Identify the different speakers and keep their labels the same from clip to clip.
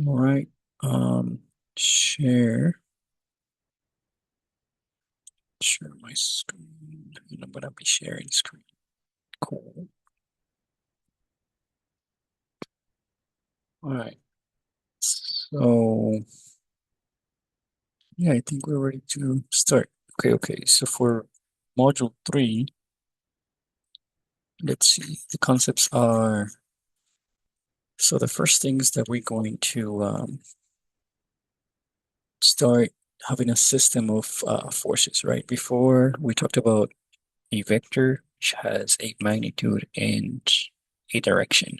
Speaker 1: All right. Um, share, share my screen. And I'm gonna be sharing screen. Cool. All right. So yeah, I think we're ready to start. Okay. So for module three, let's see. The concepts are so the first things that we're going to start having a system of forces, right? Before we talked about a vector which has a magnitude and a direction.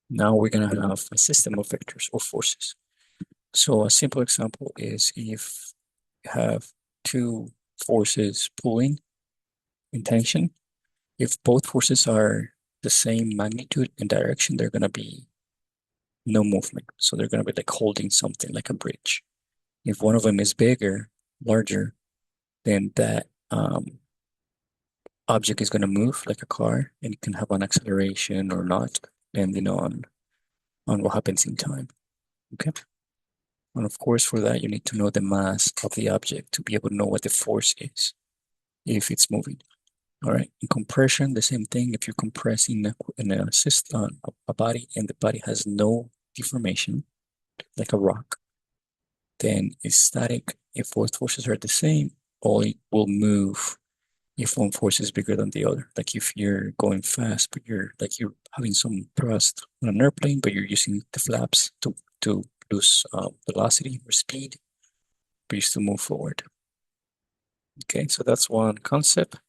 Speaker 1: Now we're going to have a system of vectors or forces. So a simple example is if you have two forces pulling in tension, if both forces are the same magnitude and direction, they're going to be no movement. So they're going to be like holding something like a bridge. If one of them is bigger, larger, then that object is going to move like a car and it can have an acceleration or not, depending on what happens in time. Okay. And of course, for that, you need to know the mass of the object to be able to know what the force is if it's moving. All right. In compression, the same thing. If you're compressing a system, a body, and the body has no deformation, like a rock, then it's static. If both forces are the same, all it will move if one force is bigger than the other. Like if you're going fast, but you're having some thrust on an airplane, but you're using the flaps to lose velocity or speed, but you still move forward. Okay, so that's one concept.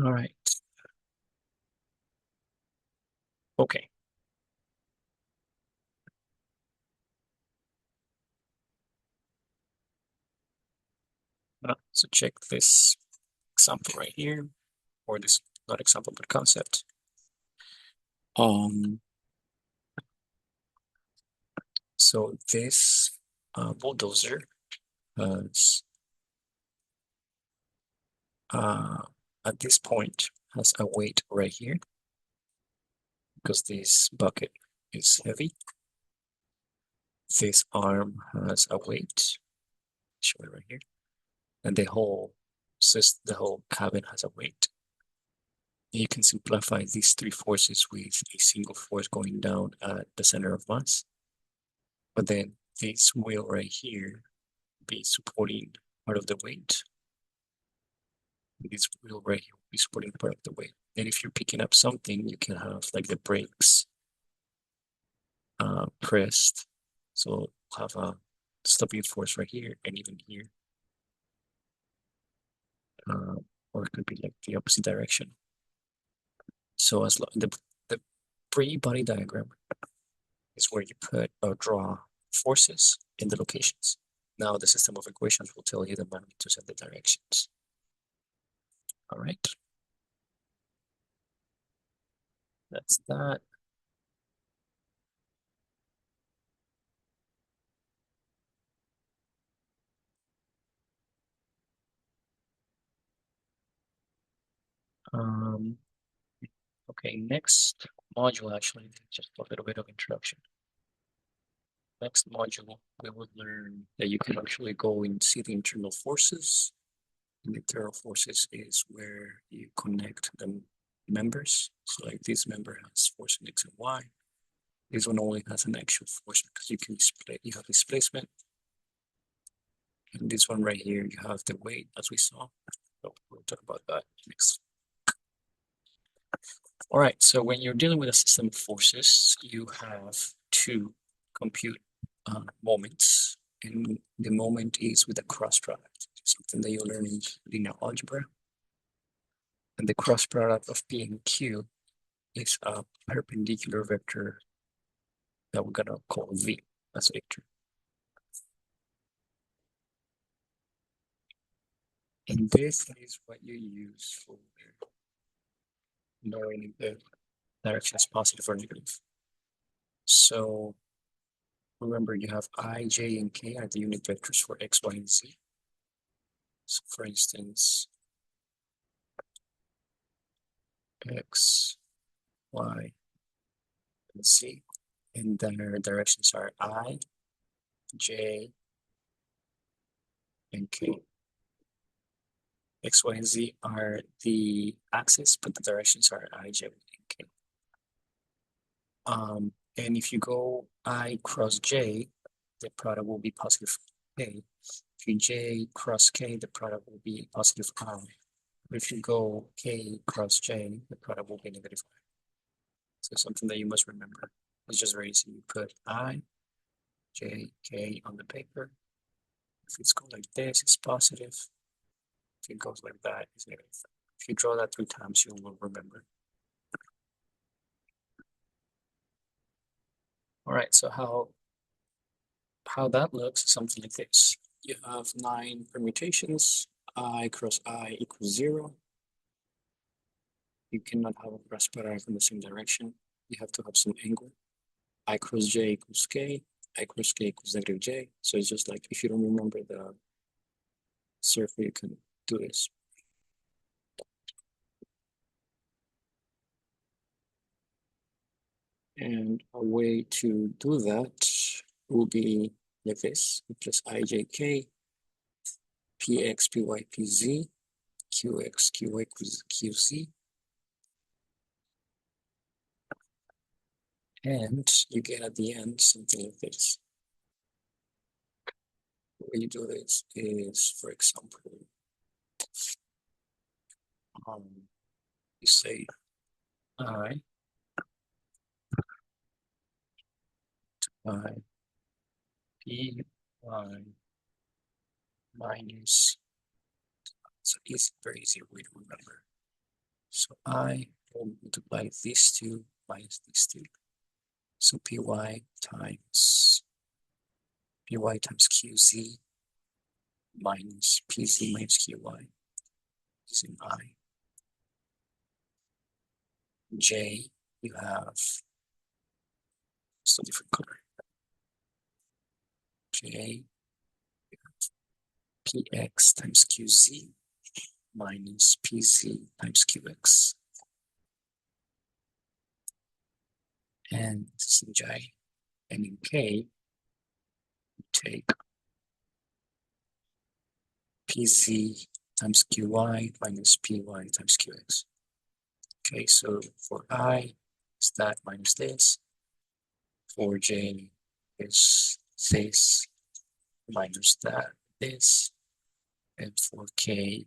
Speaker 1: All right. Okay. So check this example right here, or this not example but concept. Um, so this bulldozer has uh, at this point has a weight right here because this bucket is heavy. This arm has a weight, show it right here, and the whole cabin has a weight. You can simplify these three forces with a single force going down at the center of mass. But then this wheel right here be supporting part of the weight. This wheel right here will be supporting part of the weight. And if you're picking up something, you can have like the brakes pressed. So have a stopping force right here and even here. Uh, or it could be like the opposite direction. So the pre-body diagram is where you put or draw forces in the locations. Now the system of equations will tell you the magnitudes and the directions. All right, that's that. Um, okay, next module actually, just a little bit of introduction. Next module, we would learn that you can actually go and see the internal forces. And the internal forces is where you connect the members. So like this member has force in X and Y. This one only has an actual force because you have displacement. And this one right here, you have the weight as we saw. So we'll talk about that next. All right, so when you're dealing with a system of forces, you have to compute moments. And the moment is with a cross product, something that you learn in linear algebra. And the cross product of P and Q is a perpendicular vector that we're gonna call V as vector. And this is what you use for knowing the direction is positive or negative. So remember you have I, J, and K are the unit vectors for X, Y, and Z. So for instance, X, Y, and Z. And their directions are I, J, and K. X, Y, and Z are the axis, but the directions are I, J, and K. And if you go I cross J, the product will be positive K. If you J cross K, the product will be positive I. If you go K cross J, the product will be negative I. So something that you must remember. It's just very easy. You put I, J, K on the paper. If it's going like this, it's positive. If it goes like that, it's negative. If you draw that 3 times, you will remember. All right, so how that looks is something like this. You have 9 permutations. I cross I equals 0. You cannot have a cross product in the same direction. You have to have some angle. I cross J equals K. I cross K equals negative J. So it's just like, if you don't remember the circle, you can do this. And a way to do that will be like this: just ijk, px, py, pz, qx, qy, qz. And you get at the end something like this. The way you do this is, for example, you say I p y minus, it's an easy, very easy way to remember. So I will multiply these two minus these two. So py times qz minus pz minus qy using I. J, you have still different color. J, px times qz minus pz times qx. And this is in J. And in K, you take pz times qy minus py times qx. Okay, so for I, it's that minus this. For J, is this minus that, this. And for K,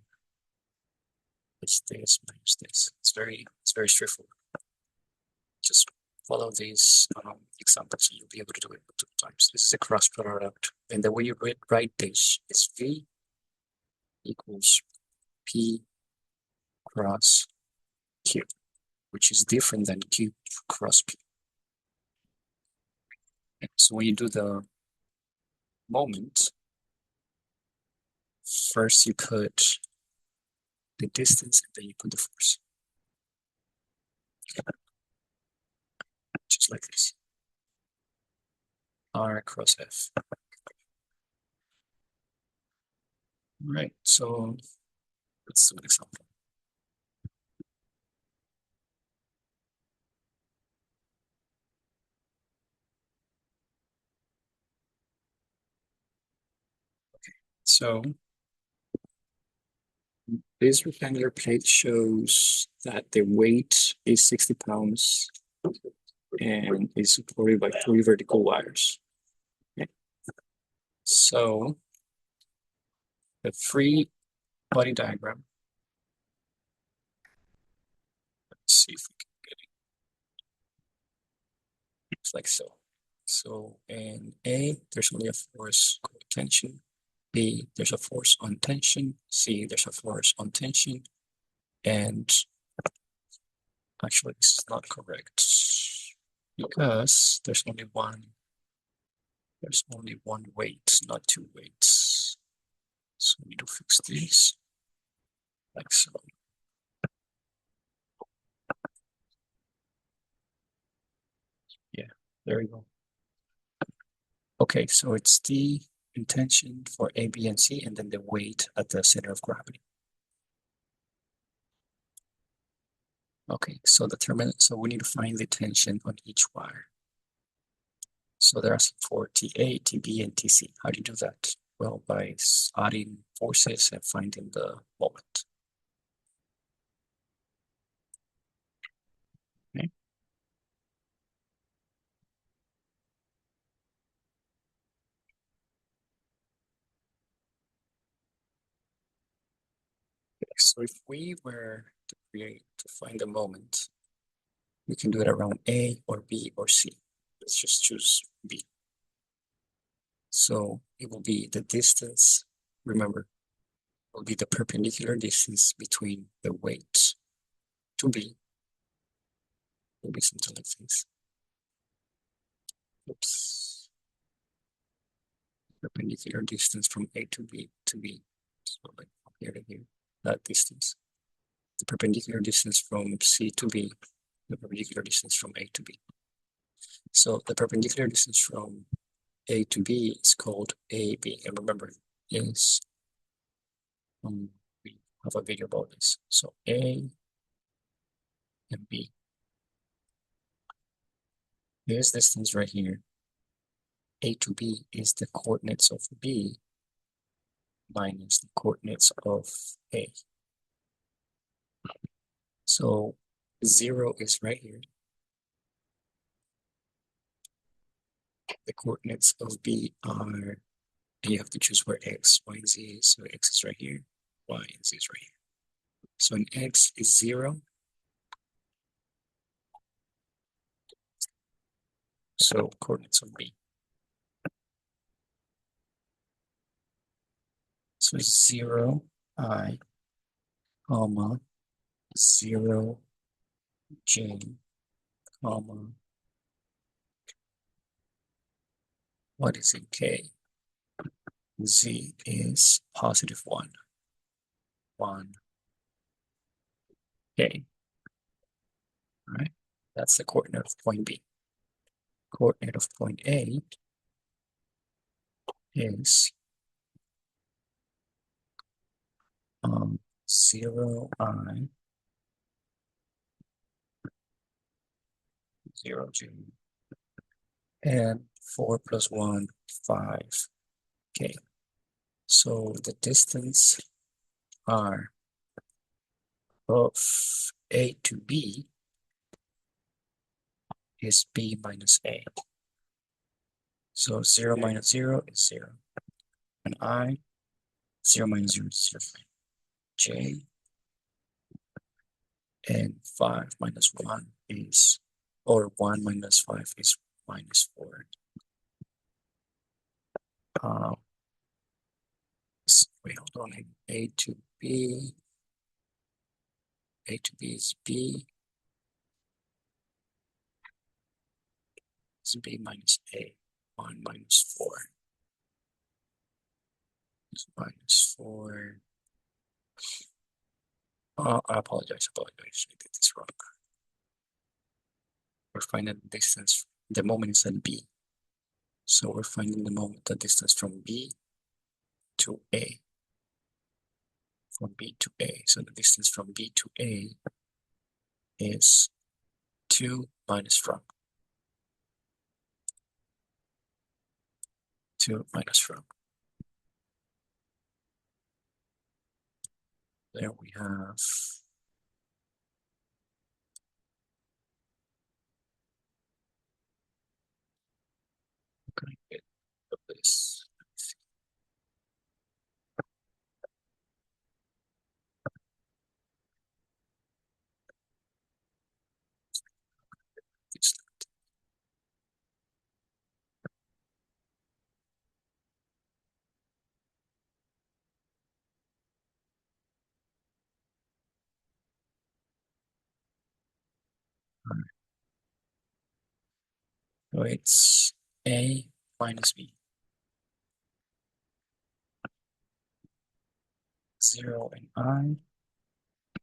Speaker 1: it's this minus this. It's very straightforward. Just follow these examples and you'll be able to do it 2 times. This is a cross product. And the way you write this is V equals P cross Q, which is different than Q cross P. And so when you do the moment, first you put the distance and then you put the force. Just like this. R cross F. Right, so let's do an example. So this rectangular plate shows that the weight is 60 pounds and is supported by 3 vertical wires. Okay. So the free body diagram, let's see if we can get it. It's like so. So in A, there's only a force called tension. B, there's a force on tension. C, there's a force on tension. And actually, this is not correct because there's only one weight, not 2 weights. So we need to fix this like so. Yeah, there we go. Okay, so it's the intention for A, B, and C, and then the weight at the center of gravity. Okay, so so we need to find the tension on each wire. So they're asking for TA, TB, and TC. How do you do that? Well, by adding forces and finding the moment. Okay. So if we were to find the moment, we can do it around A or B or C. Let's just choose B. So it will be the distance, remember, it will be the perpendicular distance between the weight to B. It will be something like this. Oops. Perpendicular distance from A to B to B. So like from here to here, that distance. The perpendicular distance from C to B, the perpendicular distance from A to B. So the perpendicular distance from A to B is called AB. And remember, is we have a video about this. So A and B. This distance right here, A to B, is the coordinates of B minus the coordinates of A. So 0 is right here. The coordinates of B are, you have to choose where X, Y, and Z is. So X is right here, Y and Z is right here. So when X is 0, so coordinates of B. So 0, I, comma, 0, J, comma, what is it, K? Z is positive 1, 1, K. All right, that's the coordinate of point B. Coordinate of point A is 0, I, 0, J, and 4 plus 1, 5, K. So the distance R of A to B is B minus A. So 0 minus 0 is 0. And I, 0 minus 0 is 0. J, and 5 minus 1 is, or 1 minus 5 is minus 4. Wait, hold on. A to B. A to B is B. It's B minus A. 1 minus 4 is minus 4. I apologize. I did this wrong. We're finding the distance. The moment is at B. So we're finding the distance from B to A. From B to A. So the distance from B to A is 2 minus from. 2 minus from. There we have get this. So it's A minus B. 0 and I,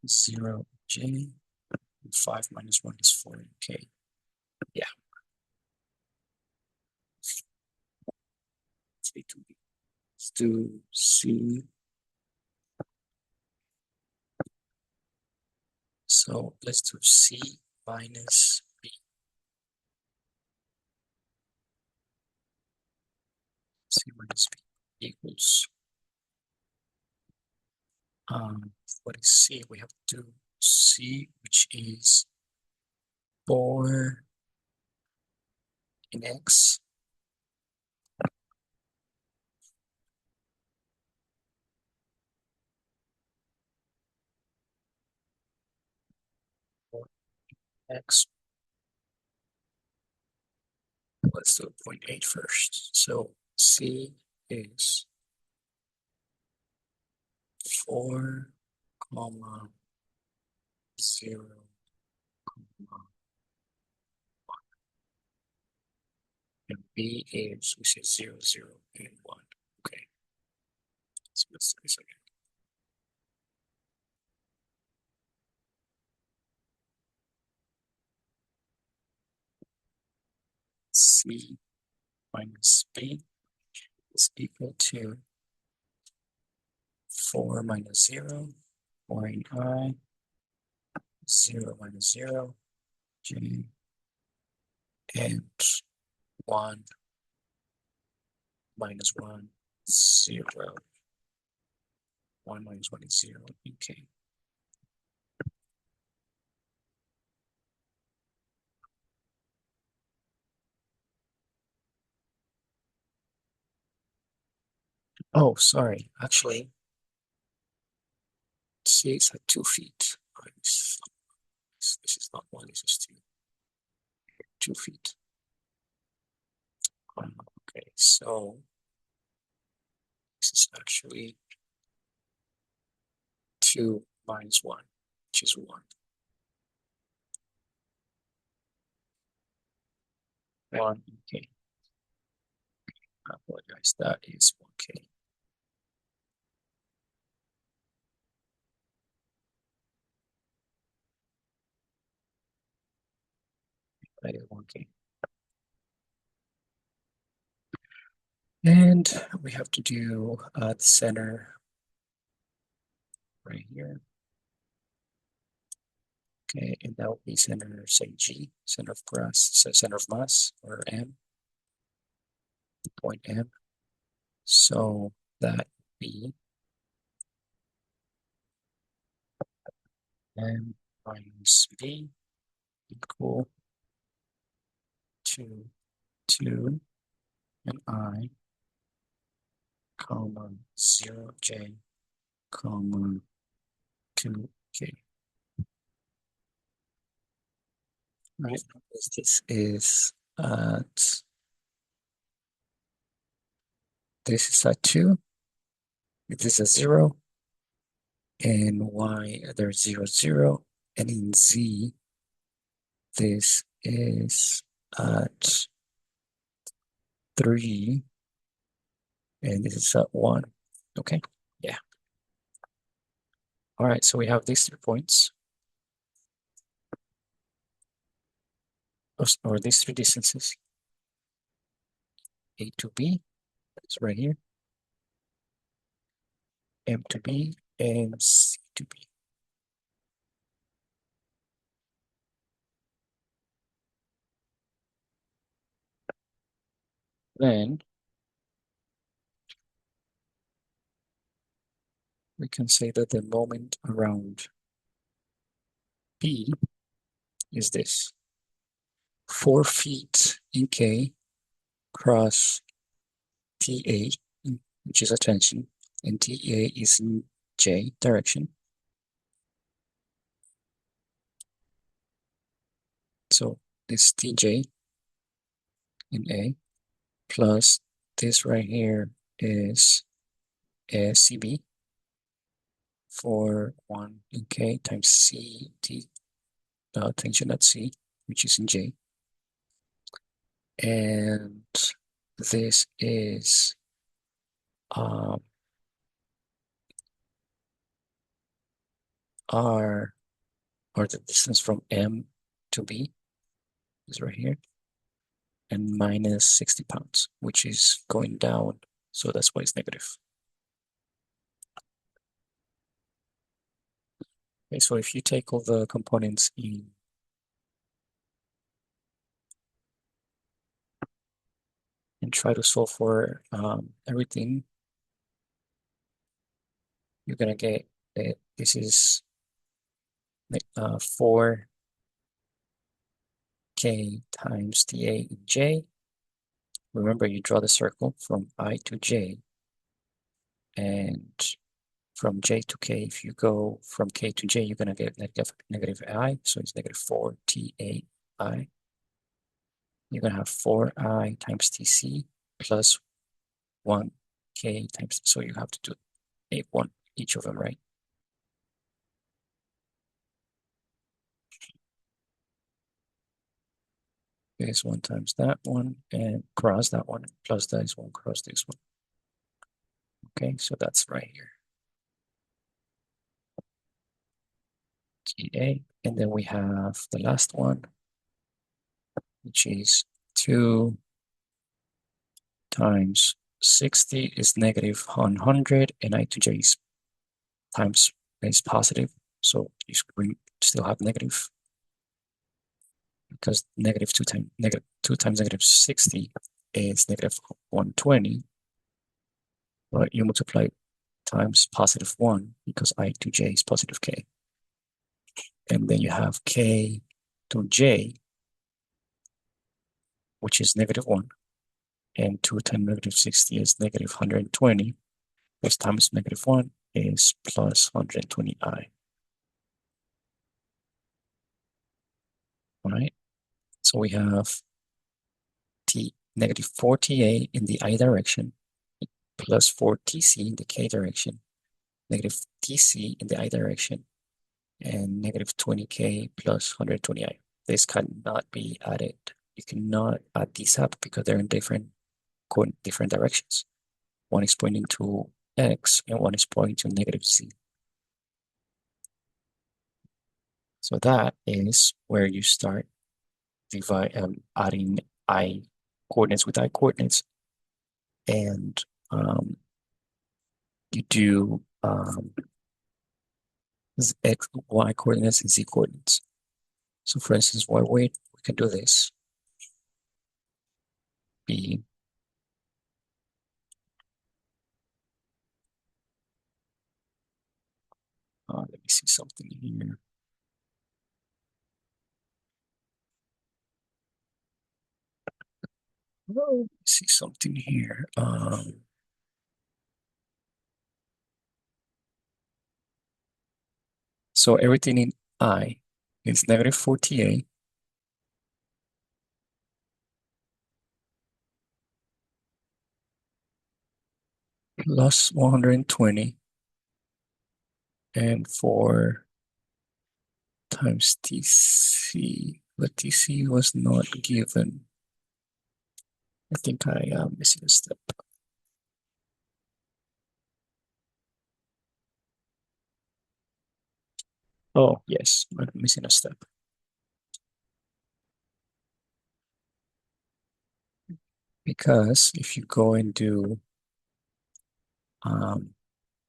Speaker 1: 0 J, and 5 minus 1 is 4 K. Yeah. Let's do C. So let's do C minus B. C minus B equals, what is C? We have to do C, which is 4 in X. X. Let's do 0.8 first. So C is 4, comma, 0, comma, and B is, we say 0, 0, and 1. Okay. So let's do this again. C minus B is equal to 4 minus 0, 4 in I, 0 minus 0, J, and 1 minus 1, 0. 1 minus 1 is 0. Okay. Oh, sorry. Actually, C is at 2 feet. This is not 1, this is 2. 2 feet. Okay, so this is actually 2 minus 1, which is 1. 1, okay. I apologize, that is 1K. That is 1K. And we have to do the center right here. Okay, and that will be center, say G, center of mass, so center of mass, or M, point M. So that would be M minus B equal to 2 and I, comma, 0J, comma, 2K. Right, this is at, this is at 2, this is a 0, and Y, there's 0, 0, and in Z, this is at 3, and this is at 1. Okay, yeah. All right, so we have these 3 points, or these 3 distances. A to B, it's right here. M to B, and C to B. Then we can say that the moment around B is this. 4 feet in K cross TA, which is a tension, and TA is in J direction. So this TJ in A plus this right here is CB for 1 in K times C T tension at C, which is in J. And this is R, or the distance from M to B is right here, and minus 60 pounds, which is going down. So that's why it's negative. Okay, so if you take all the components in and try to solve for everything, you're gonna get that this is 4k times dA in J. Remember, you draw the circle from I to J, and from J to K, if you go from K to J, you're gonna get negative I, so it's negative 4TAI. You're gonna have 4I times TC plus 1K times, so you have to do one each of them, right? This one times that one and cross that one plus this one cross this one. Okay, so that's right here. GA, and then we have the last one, which is 2 times 60 is negative 100, and I to J is times is positive, so you still have negative, because negative 2 times negative 60 is negative 120, but you multiply times positive 1 because I to J is positive K. And then you have K to J, which is negative 1, and 2 times negative 60 is negative 120, plus times negative 1 is plus 120i. All right, so we have negative 4TA in the I direction, plus 4TC in the K direction, negative TC in the I direction, and negative 20K plus 120i. This cannot be added. You cannot add these up because they're in different directions. One is pointing to X and one is pointing to negative Z. So that is where you start adding I coordinates with I coordinates, and you do X, Y coordinates and Z coordinates. So for instance, one way we can do this be let me see something here. Let me see something here. So everything in I is negative 4TA plus 120 and 4 times TC, but TC was not given. I think I am missing a step. Oh, yes, I'm missing a step. Because if you go and do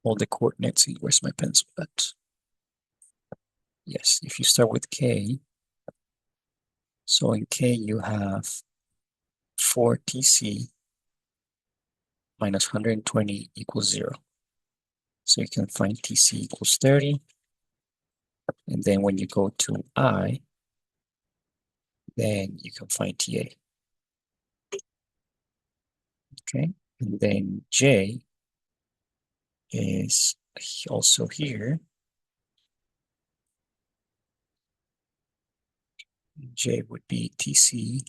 Speaker 1: all the coordinates, where's my pencil at? Yes, if you start with K, so in K you have 4TC minus 120 equals 0. So you can find TC equals 30. And then when you go to I, then you can find TA. Okay, and then J is also here. J would be TC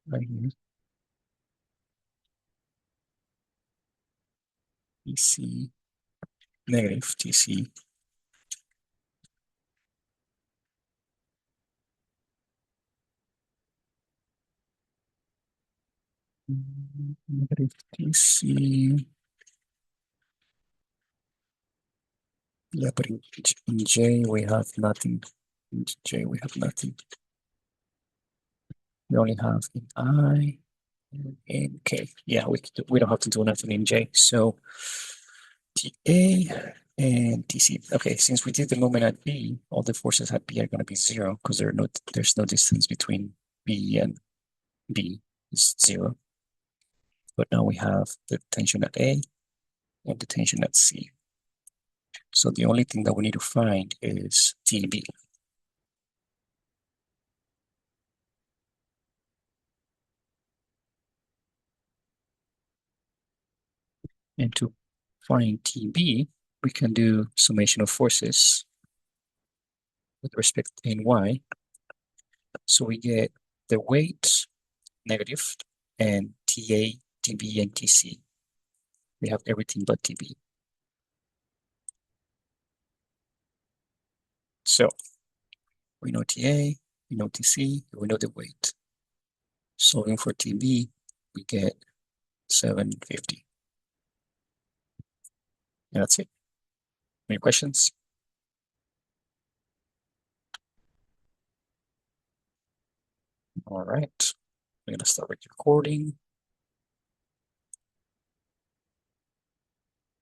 Speaker 1: right here. TC negative TC negative TC. Yeah, but in J we have nothing. In J we have nothing. We only have in I and in K. Yeah, we don't have to do nothing in J. So TA and TC. Okay, since we did the moment at B, all the forces at B are going to be zero because there's no distance between B and B. It's zero. But now we have the tension at A and the tension at C. So the only thing that we need to find is TB. And to find TB, we can do summation of forces with respect to NY. So we get the weight negative and TA, TB, and TC. We have everything but TB. So we know TA, we know TC, we know the weight. Solving for TB, we get 750. And that's it. Any questions? All right. I'm going to start recording.